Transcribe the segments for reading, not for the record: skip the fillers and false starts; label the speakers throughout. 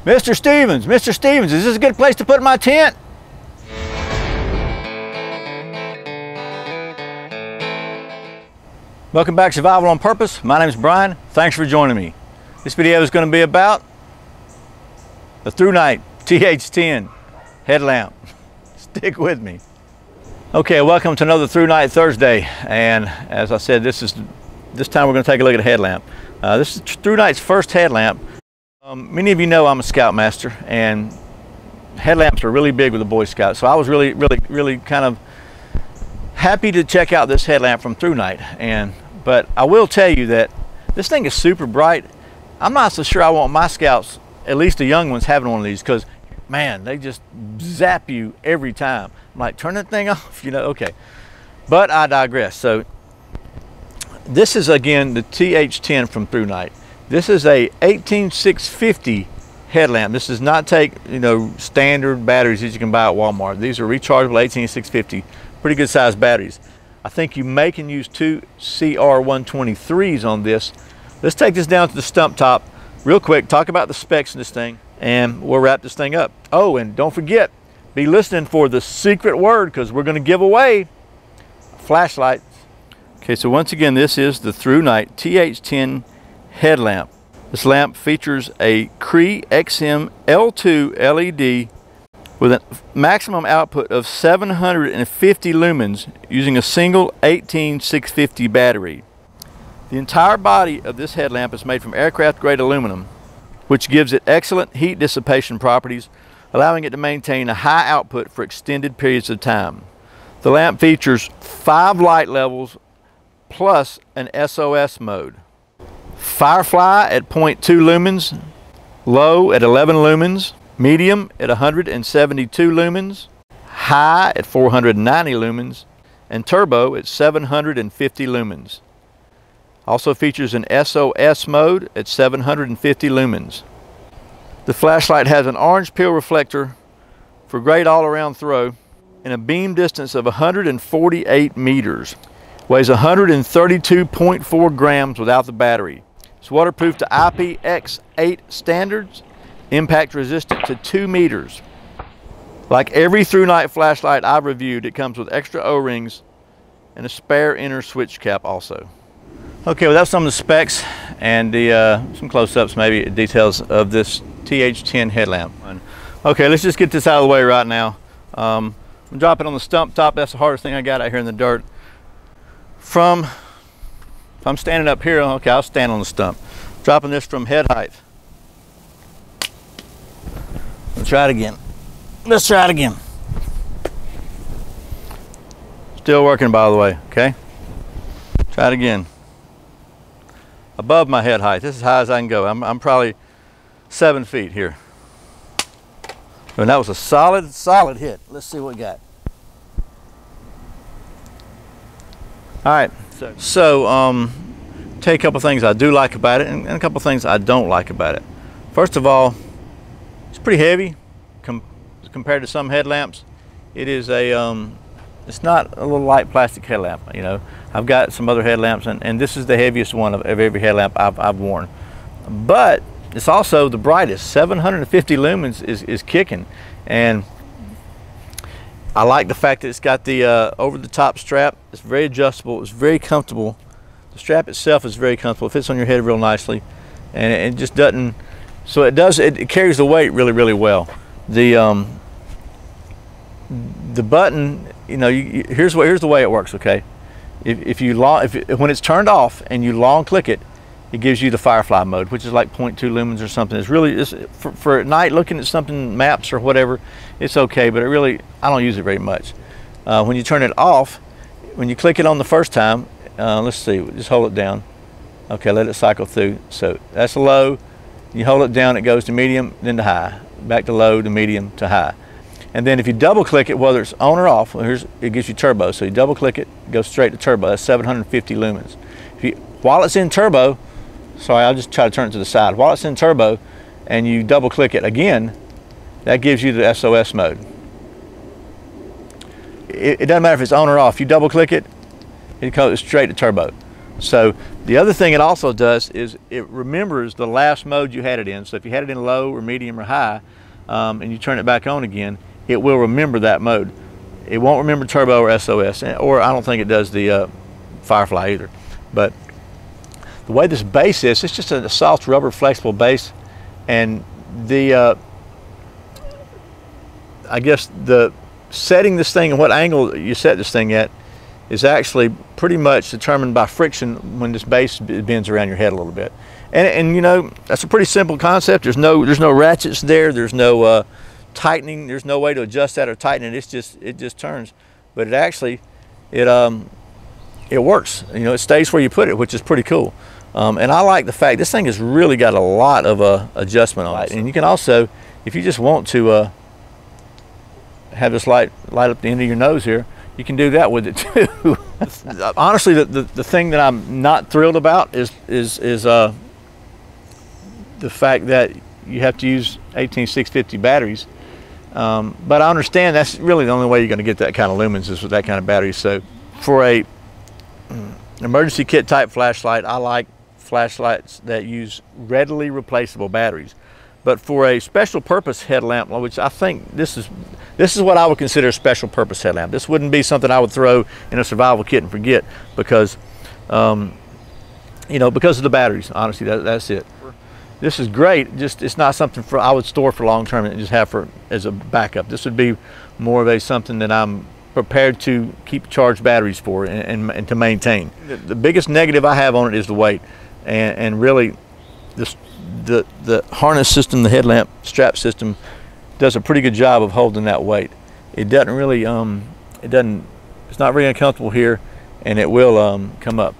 Speaker 1: Mr. Stevens, is this a good place to put my tent? Welcome back to Survival on Purpose. My name is Brian. Thanks for joining me. This video is going to be about the Thrunite TH10 headlamp. Stick with me. Okay, welcome to another Thrunite Thursday. And as I said, this time we're going to take a look at a headlamp. This is Thrunite's first headlamp. Many of you know I'm a Scoutmaster, and headlamps are really big with the Boy Scouts. So I was really kind of happy to check out this headlamp from Thrunite. But I will tell you that this thing is super bright. I'm not so sure I want my Scouts, at least the young ones, having one of these, because man, they just zap you every time. I'm like, turn that thing off, you know. Okay, but I digress. So this is again the TH10 from Thrunite. This is a 18650 headlamp. This does not take, you know, standard batteries that you can buy at Walmart. These are rechargeable 18650, pretty good sized batteries. I think you may can use two CR123s on this. Let's take this down to the stump top real quick, talk about the specs of this thing, and we'll wrap this thing up. Oh, and don't forget, be listening for the secret word, because we're going to give away a flashlight. Okay, so once again, this is the Thrunite TH10 headlamp. This lamp features a Cree XM L2 LED with a maximum output of 750 lumens using a single 18650 battery. The entire body of this headlamp is made from aircraft grade aluminum, which gives it excellent heat dissipation properties, allowing it to maintain a high output for extended periods of time. The lamp features 5 light levels plus an SOS mode. Firefly at 0.2 lumens, low at 11 lumens, medium at 172 lumens, high at 490 lumens, and turbo at 750 lumens. Also features an SOS mode at 750 lumens. The flashlight has an orange peel reflector for great all-around throw and a beam distance of 148 meters. Weighs 132.4 grams without the battery. It's waterproof to IPX8 standards, impact resistant to 2 meters. Like every Thrunite flashlight I've reviewed, it comes with extra O-rings and a spare inner switch cap also. Okay, well, that's some of the specs and some close-ups, maybe details of this TH10 headlamp. Okay, let's just get this out of the way right now. I'm dropping on the stump top. That's the hardest thing I got out here in the dirt. If I'm standing up here, okay, I'll stand on the stump. Dropping this from head height. Let's try it again. Let's try it again. Still working, by the way, okay? Try it again. Above my head height. This is as high as I can go. I'm probably 7 feet here. And that was a solid hit. Let's see what we got. All right, so tell you a couple things I do like about it and a couple things I don't like about it. First of all, it's pretty heavy compared to some headlamps. It is it's not a little light plastic headlamp. You know, I've got some other headlamps, and this is the heaviest one of every headlamp I've worn. But it's also the brightest. 750 lumens is kicking, and I like the fact that it's got the over-the-top strap. It's very adjustable. It's very comfortable. The strap itself is very comfortable. It fits on your head real nicely, and it just doesn't. So it carries the weight really well. The button, you know, here's the way it works. Okay, when it's turned off and you long click it, it gives you the Firefly mode, which is like 0.2 lumens or something. It's for at night looking at something, maps or whatever, it's okay, but I don't use it very much. When you turn it off, when you click it on the first time, let's see, just hold it down. Okay, let it cycle through. So that's low. You hold it down, it goes to medium, then to high. Back to low, to medium, to high. And then if you double click it, whether it's on or off, it gives you turbo. So you double click it, it goes straight to turbo. That's 750 lumens. While it's in turbo, sorry, I'll just try to turn it to the side. While it's in turbo and you double click it again, that gives you the SOS mode. It doesn't matter if it's on or off. You double click it, it goes straight to turbo. So the other thing it also does is it remembers the last mode you had it in. So if you had it in low or medium or high, and you turn it back on again, it will remember that mode. It won't remember turbo or SOS, or I don't think it does the Firefly either. But the way this base is, it's just a soft rubber flexible base, and the I guess the setting this thing and what angle you set this thing at is actually pretty much determined by friction when this base bends around your head a little bit. And you know, that's a pretty simple concept. There's no ratchets there. There's no tightening. There's no way to adjust that or tighten it. It just turns. But it actually it works. You know, it stays where you put it, which is pretty cool. And I like the fact this thing has really got a lot of adjustment on it. And you can also, if you just want to have this light up the end of your nose here, you can do that with it too. Honestly, the thing that I'm not thrilled about is the fact that you have to use 18650 batteries. But I understand that's really the only way you're going to get that kind of lumens is with that kind of battery. So for a emergency kit type flashlight, I like flashlights that use readily replaceable batteries. But for a special purpose headlamp, which I think this is what I would consider a special purpose headlamp. This wouldn't be something I would throw in a survival kit and forget because, you know, because of the batteries. Honestly, that's it. This is great. Just it's not something I would store for long term and just have as a backup. This would be more of something that I'm prepared to keep charged batteries for and to maintain. The biggest negative I have on it is the weight, and really the harness system, the headlamp strap system, does a pretty good job of holding that weight. It doesn't really it's not very uncomfortable here, and it will come up.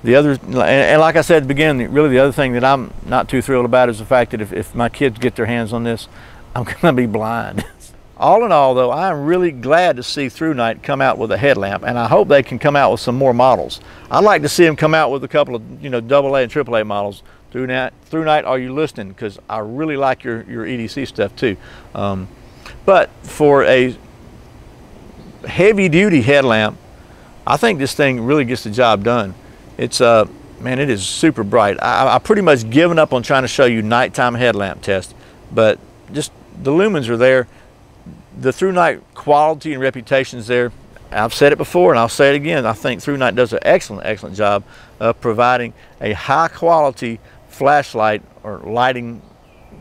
Speaker 1: The other, and like I said at the beginning, really the other thing that I'm not too thrilled about is the fact that if my kids get their hands on this, I'm gonna be blind. All in all though, I'm really glad to see Thrunite come out with a headlamp, and I hope they can come out with some more models. I'd like to see them come out with a couple of, you know, AA and AAA models. Thrunite, are you listening? Because I really like your EDC stuff too. But for a heavy duty headlamp, I think this thing really gets the job done. It's man, it is super bright. I pretty much given up on trying to show you nighttime headlamp test, but just the lumens are there. The Thrunite quality and reputation is there. I've said it before and I'll say it again. I think Thrunite does an excellent job of providing a high quality flashlight or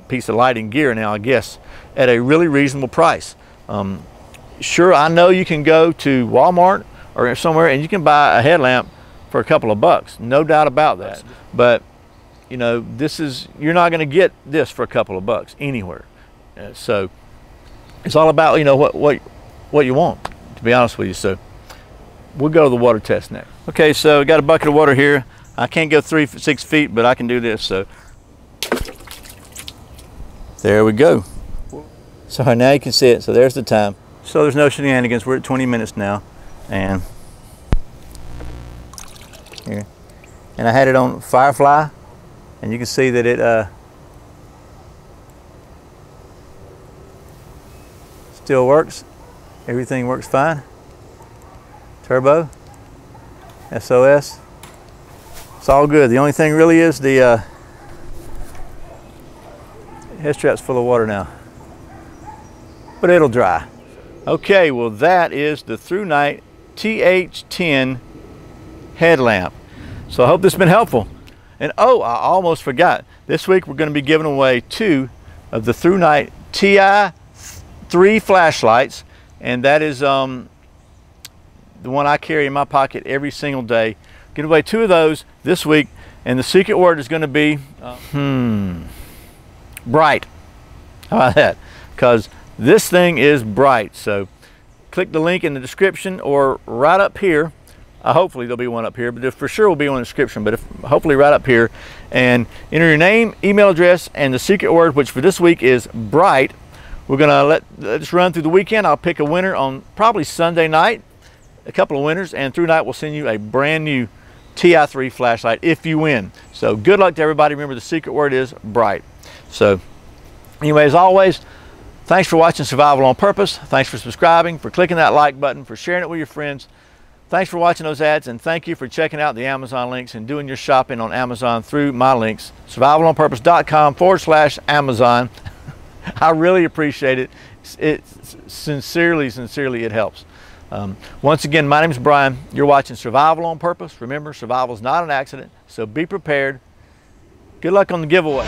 Speaker 1: piece of lighting gear now, I guess, at a really reasonable price. Sure, I know you can go to Walmart or somewhere and you can buy a headlamp for a couple of bucks, no doubt about that. But you know, you're not going to get this for a couple of bucks anywhere. So it's all about, you know, what you want, to be honest with you. So we'll go to the water test next. Okay, so got a bucket of water here. I can't go 6 feet, but I can do this. So there we go. So now you can see it. So there's the time. So there's no shenanigans. We're at 20 minutes now, and here, and I had it on Firefly, and you can see that it still works. Everything works fine. Turbo, SOS, it's all good. The only thing really is the head strap's full of water now, but it'll dry. Okay, well that is the Thrunite TH10 headlamp. So I hope this has been helpful. And oh, I almost forgot. This week we're going to be giving away 2 of the Thrunite TI3 flashlights, and that is the one I carry in my pocket every single day. Give away 2 of those this week, and the secret word is going to be bright. How about that? Because this thing is bright. So click the link in the description or right up here. Hopefully there'll be one up here, but for sure will be one in the description, but hopefully right up here, and enter your name, email address, and the secret word, which for this week is bright. We're gonna let this run through the weekend. I'll pick a winner on probably Sunday night, a couple of winners, and Thrunite will send you a brand new TI3 flashlight if you win. So good luck to everybody. Remember, the secret word is bright. So anyway, as always, thanks for watching Survival on Purpose. Thanks for subscribing, for clicking that like button, for sharing it with your friends. Thanks for watching those ads, and thank you for checking out the Amazon links and doing your shopping on Amazon through my links, survivalonpurpose.com/Amazon. I really appreciate it. Sincerely, it helps. Once again, my name is Brian. You're watching Survival on Purpose. Remember, survival is not an accident, so be prepared. Good luck on the giveaway.